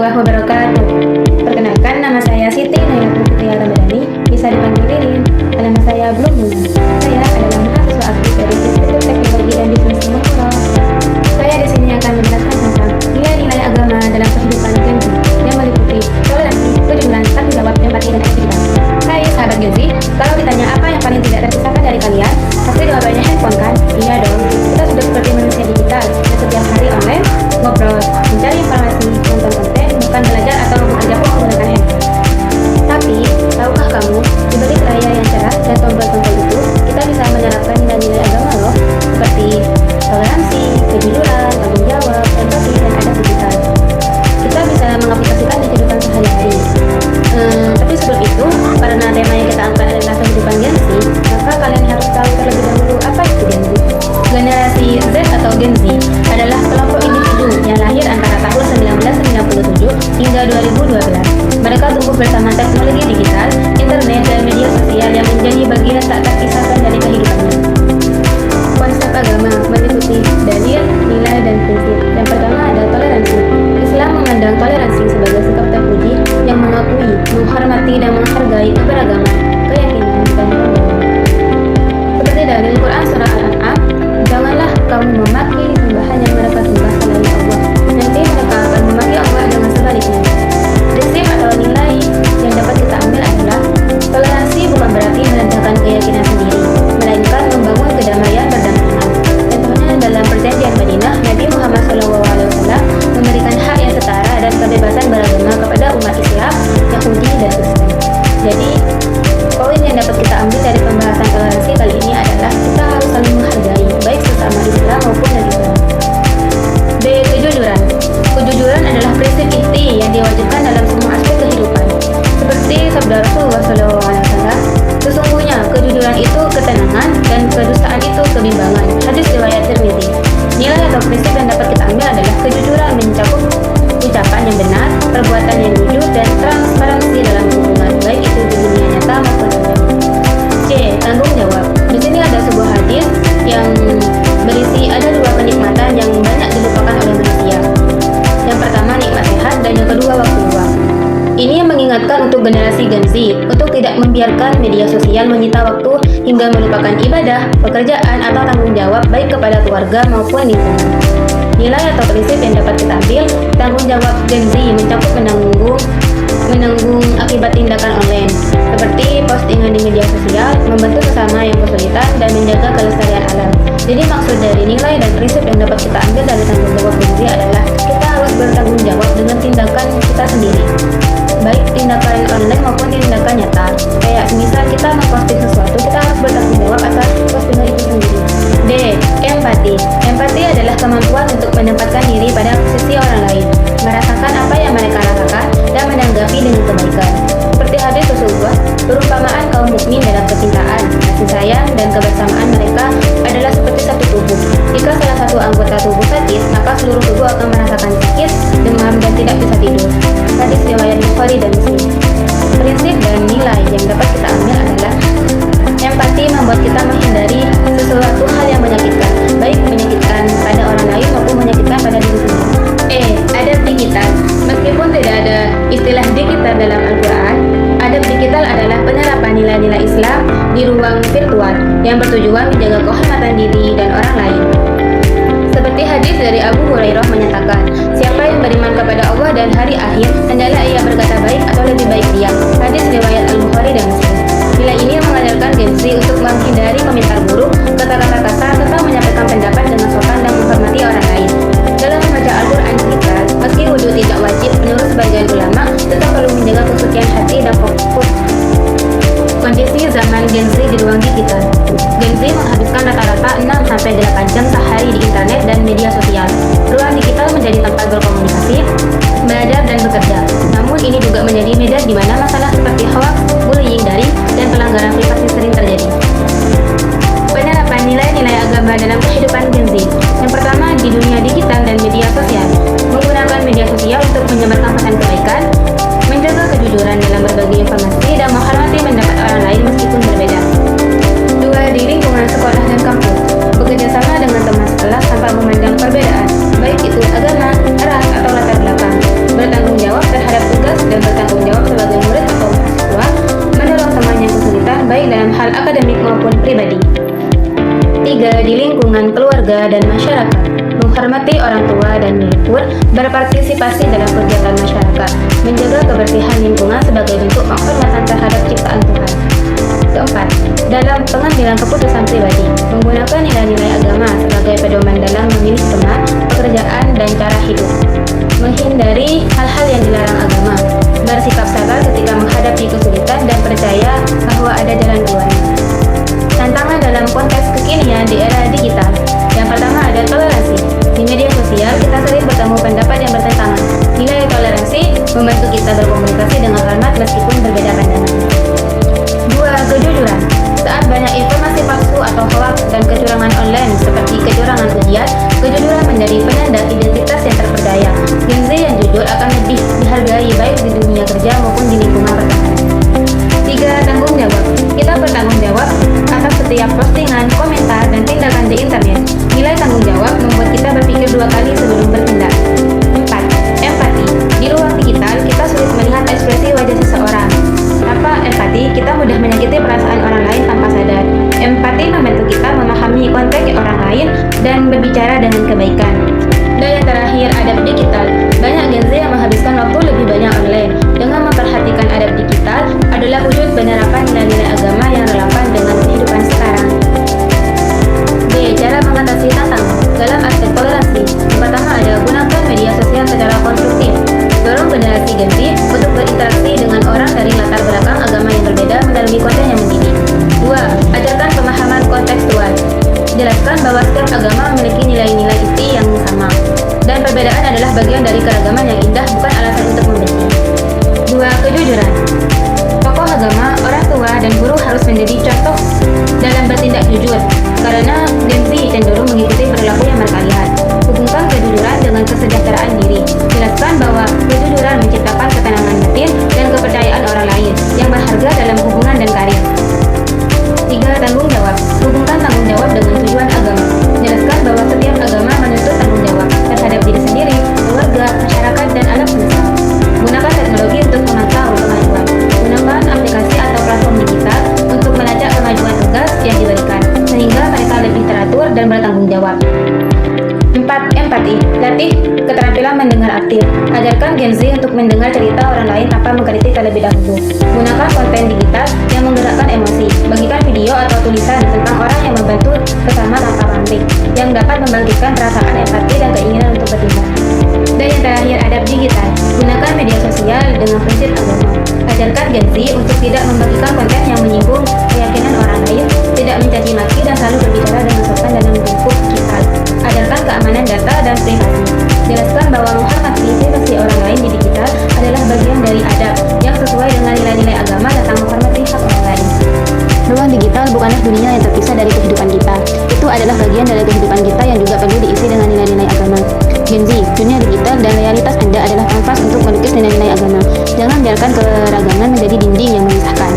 warahmatullahi wabarakatuh. Perkenalkan, nama saya Siti Nailatul Fitriya Ramadhani, bisa dipanggil Ririn. Nama saya belum bulan. Saya adalah mahasiswa aktif dari Institut Teknologi dan Bisnis Singapura. Saya di sini akan menjelaskan tentang nilai-nilai agama dalam kehidupan Gen Z yang meliputi toleransi, kejujuran, tanggung jawab, empati, dan aktivitas. Hai sahabat Gen Z, kalau ditanya apa yang paling tidak terpisahkan dari kalian, pasti jawabannya handphone kan? Iya dong, kita sudah seperti manusia digital yang setiap hari online, ngobrol, mencari informasi, nonton konten, bukan belajar atau bekerja pun menggunakan handphone. Tapi, tahukah kamu, di balik layar yang cerah dan tombol-tombol itu, kita bisa menerapkan nilai-nilai agama loh, seperti toleransi, kejujuran, tanggung jawab, empati, dan adab digital. Kita bisa mengaplikasikan di kehidupan sehari-hari. Tapi sebelum itu, karena tema yang kita angkat adalah kehidupan Gen Z, maka kalian harus tahu terlebih dahulu apa itu Gen Z. Generasi Z atau Gen Z adalah kelompok individu yang lahir antara tahun 1997 hingga 2012. Mereka tumbuh bersama teknologi digital, internet, dan media sosial yang menjadi bagian tak terpisahkan dari kehidupannya. Konsep agama meliputi dalil, nilai, dan prinsip. Yang pertama ada toleransi. Islam memandang toleransi sebagai sikap terpuji yang mengakui, menghormati, dan menghargai keberagaman, keyakinan, dan pandangan. Seperti dalil Quran surah Al-An'am, janganlah kamu memaki sembahan yang mereka sembah selain Allah. Nanti mereka akan memaki Allah dengan sebaliknya. Prinsip atau nilai yang dapat kita ambil adalah toleransi bukan berarti merendahkan keyakinan sendiri, melainkan membangun kedamaian berdampingan. Contohnya dalam perjanjian Madinah, Nabi Muhammad SAW memberikan hak yang setara dan kebebasan beragama kepada umat Islam, Yahudi, dan Kristen. Jadi, poin yang dapat kita ambil dari pembahasan toleransi kali ini adalah kita harus saling menghargai, baik sesama Islam maupun non-Islam. B. Kejujuran. Kejujuran adalah prinsip inti yang diwajibkan dalam semua aspek kehidupan. Seperti sabda Rasulullah SAW, sesungguhnya kejujuran itu ketenangan dan kedustaan itu kebimbangan. Hadis riwayat Tirmidzi. Nilai atau prinsip yang dapat kita ambil adalah kejujuran mencakup ucapan yang benar, perbuatan yang jujur, dan transparansi dalam hubungan, baik itu di dunia nyata maupun online. C. Tanggung jawab. Di sini ada sebuah hadis yang berisi ada dua kenikmatan yang banyak dilupakan oleh manusia. Yang pertama nikmat sehat dan yang kedua waktu luang. Ini yang mengingatkan untuk generasi Gen Z untuk tidak membiarkan media sosial menyita waktu hingga melupakan ibadah, pekerjaan, atau tanggung jawab baik kepada keluarga maupun lingkungan. Nilai atau prinsip yang dapat kita ambil, tanggung jawab Gen Z mencakup menanggung akibat tindakan online, seperti postingan di media sosial, membantu sesama yang kesulitan, dan menjaga kelestarian alam. Jadi maksud dari nilai dan prinsip yang dapat kita ambil dari tanggung jawab Gen Z adalah kita harus bertanggung jawab dengan tindakan kita sendiri, baik tindakan online maupun tindakan nyata. Kayak misal kita memposting sesuatu, kita harus bertanggung jawab atas postingan itu sendiri. D. Empati. Empati adalah kemampuan untuk menempatkan diri pada posisi orang lain, merasakan apa yang mereka rasakan, dan menanggapi dengan kebaikan. Seperti hadis Rasulullah, perumpamaan kaum mukmin dalam kecintaan, kasih sayang, dan kebersamaan mereka adalah seperti satu tubuh. Jika salah satu anggota tubuh sakit, maka seluruh tubuh akan merasakan sakit, demam, dan tidak bisa tidur. Hadis riwayat Bukhari dan Muslim. Prinsip dan nilai yang dapat kita ambil adalah empati membuat kita menghindari sesuatu hal yang menyakitkan, baik menyakitkan pada orang lain maupun menyakitkan pada diri sendiri. E. Adab digital. Meskipun tidak ada istilah digital dalam Al-Quran, adab digital adalah penerapan nilai-nilai Islam di ruang virtual yang bertujuan menjaga kehormatan diri dan orang lain. Seperti hadis dari Abu Hurairah menyatakan, siapa yang beriman kepada Allah dan hari akhir, hendaklah ia berkata baik atau lebih baik dia. Hadis riwayat Al-Bukhari dan Muslim. Nilai ini mengajarkan Gen Z untuk menghindari komentar buruk, kata-kata kasar, serta menyampaikan pendapat dengan sopan dan menghormati orang lain. Dalam membaca Al-Quran digital, meski wudhu tidak wajib menurut sebagian ulama, tetap perlu menjaga kesucian hati dan fokus. Kondisi zaman Gen Z di ruang digital. Gen Z menghabiskan rata-rata 6-8 jam sehari di internet dan media sosial. Ruang digital menjadi tempat berkomunikasi, belajar, dan bekerja. Namun ini juga menjadi medan di mana masalah seperti hoax, bullying daring, dan pelanggaran privasi sering terjadi. Penerapan nilai-nilai agama dalam kehidupan Gen Z. Yang pertama, di dunia digital dan media sosial, menggunakan media sosial untuk menyebarkan pesan kebaikan, menjaga kejujuran dalam berbagi informasi, dan menghormati pendapat orang lain meskipun berbeda. 2. Di lingkungan sekolah dan kampus, bekerja sama dengan teman sekelas tanpa memandang perbedaan, baik itu agama, ras, atau latar belakang. Bertanggung jawab keluarga dan masyarakat, menghormati orang tua dan murid pun berpartisipasi dalam kegiatan masyarakat, menjaga kebersihan lingkungan sebagai bentuk penghormatan terhadap ciptaan Tuhan. Keempat, dalam pengambilan keputusan pribadi, menggunakan nilai-nilai agama sebagai pedoman dalam memilih teman, pekerjaan, dan cara hidup. Menghindari hal-hal yang dilarang agama, bersikap sabar ketika menghadapi kesulitan dan percaya bahwa ada jalan keluarnya. Tantangan dalam konteks kekinian di era digital. Yang pertama ada toleransi. Di media sosial kita sering bertemu pendapat yang bertentangan. Nilai toleransi membantu kita berkomunikasi dengan hormat meskipun berbeda pandangan. 2. Kejujuran. Saat banyak informasi palsu atau hoaks dan kecurangan online seperti kecurangan ujian, kejujuran menjadi penanda identitas yang terpercaya. Gen Z yang jujur akan lebih dihargai baik di dunia kerja maupun di lingkungan pertemanan. 3. Tanggung jawab. Kita bertanggung jawab atas setiap postingan, komentar, dan tindakan di internet. Nilai tanggung jawab membuat kita berpikir 2 kali sebelum bertindak. 4. Empati. Di ruang digital, kita sulit melihat ekspresi wajah seseorang. Tanpa empati, kita mudah menyakiti perasaan orang lain tanpa sadar. Empati membantu kita memahami konteks orang lain dan berbicara dengan kebaikan. Dan yang terakhir, adab digital. Banyak Gen Z yang menghabiskan waktu lebih banyak online. Dengan memperhatikan adab digital adalah wujud penerapan nilai-nilai agama yang relevan dengan kehidupan sekarang. B. Cara mengatasi tantangan dalam aspek toleransi. Yang pertama ada gunakan media sosial secara konstruktif. Dorong generasi Gen Z untuk berinteraksi dengan orang dari latar belakang agama yang berbeda melalui konten yang mendidik. 2. Ajarkan pemahaman kontekstual. Jelaskan bahwa setiap agama memiliki nilai-nilai inti yang sama, dan perbedaan adalah bagian dari keragaman yang indah, bukan alasan untuk membenci. 2. Kejujuran. Tokoh agama, orang tua, dan guru harus menjadi contoh dalam bertindak jujur, karena Gen Z cenderung mengikuti perilaku yang mereka lihat. Hubungkan kejujuran dengan kesejahteraan diri. Jelaskan bahwa kejujuran menciptakan ketenangan batin dan kepercayaan orang lain yang berharga dalam hubungan dan karir. 3. Tanggung jawab. Hubungkan tanggung jawab dengan tujuan agama. Jelaskan bahwa setiap agama menuntut tanggung jawab terhadap diri sendiri, keluarga, masyarakat, dan alam semesta. Gunakan teknologi untuk memantau kemajuan. Gunakan aplikasi atau platform digital untuk melacak kemajuan tugas yang diberikan, sehingga mereka lebih teratur dan bertanggung jawab. 4. Empati. Latih keterampilan mendengar aktif. Ajarkan Gen Z untuk mendengar cerita orang lain tanpa mengkritik terlebih dahulu. Gunakan konten digital yang menggerakkan emosi. Bagikan video atau tulisan tentang orang yang membantu bersama tanpa pamrih, yang dapat membangkitkan perasaan empati dan keinginan untuk bertindak. Dan yang terakhir, adab digital. Gunakan media sosial dengan prinsip agama. Ajarkan Gen Z untuk tidak membagikan konten yang menyinggung keyakinan orang lain, tidak mencaci maki, dan selalu berbicara dengan sopan dalam lingkup digital. Ajarkan keamanan data dan privasi. Jelaskan bahwa menghormati privasi orang lain di digital adalah bagian dari adab yang sesuai dengan nilai-nilai agama tentang menghormati hak orang lain. Ruang digital bukanlah dunia yang terpisah dari kehidupan kita. Itu adalah bagian dari kehidupan kita yang juga perlu diisi dengan nilai-nilai agama. Gen Z, dunia digital dan realitas Anda adalah kanvas untuk melukis nilai-nilai agama. Jangan biarkan keragaman menjadi dinding yang memisahkan.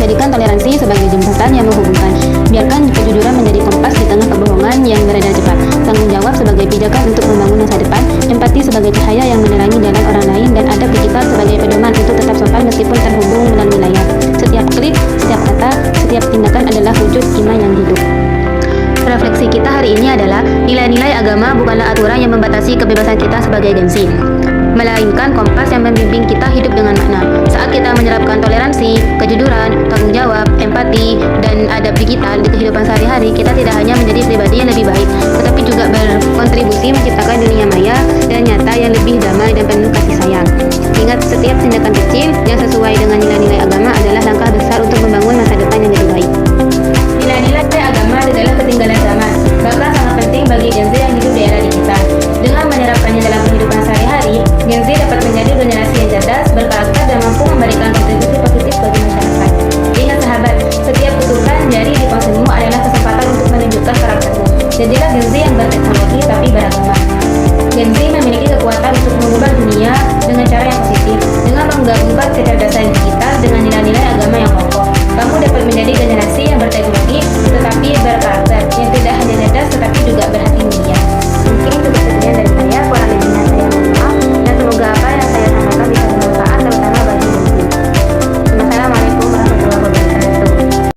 Jadikan toleransi sebagai jembatan yang menghubungkan. Biarkan kejujuran menjadi kompas di tengah kebohongan yang beredar cepat. Tanggung jawab sebagai pijakan untuk membangun masa depan. Empati sebagai cahaya yang menerangi jalan orang lain, dan adab digital sebagai pedoman untuk tetap sopan meskipun terhubung melalui layar. Setiap klik, setiap kata, setiap tindakan adalah wujud iman yang hidup. Refleksi kita hari ini adalah nilai-nilai agama bukanlah aturan yang membatasi kebebasan kita sebagai Gen Z, melainkan kompas yang membimbing kita hidup dengan makna. Saat kita menerapkan toleransi, kejujuran, tanggung jawab, empati, dan adab digital di kehidupan sehari-hari, kita tidak hanya menjadi pribadi yang lebih baik, tetapi juga berkontribusi menciptakan dunia maya dan nyata yang lebih damai dan penuh kasih sayang. Ingat, setiap tindakan kecil yang sesuai dengan nilai-nilai agama adalah langkah besar untuk membangun masa depan yang lebih baik. Nilai-nilai agama adalah ketinggalan zaman, bahkan sangat penting bagi Gen Z yang hidup di era digital. Dengan menerapkannya dalam kehidupan sehari-hari, Gen Z dapat menjadi generasi yang cerdas, berkarakter, dan mampu memberikan kontribusi positif bagi masyarakat. Ingat sahabat, setiap tutukan jari di ponselmu adalah kesempatan untuk menunjukkan karaktermu. Jadilah Gen Z yang berteknologi tapi beragama. Gen Z memiliki kekuatan untuk mengubah dunia dengan cara yang positif. Dengan menggabungkan kecerdasan digital dengan nilai-nilai agama yang kokoh, kamu dapat menjadi generasi yang berteknologi tetapi berkarakter.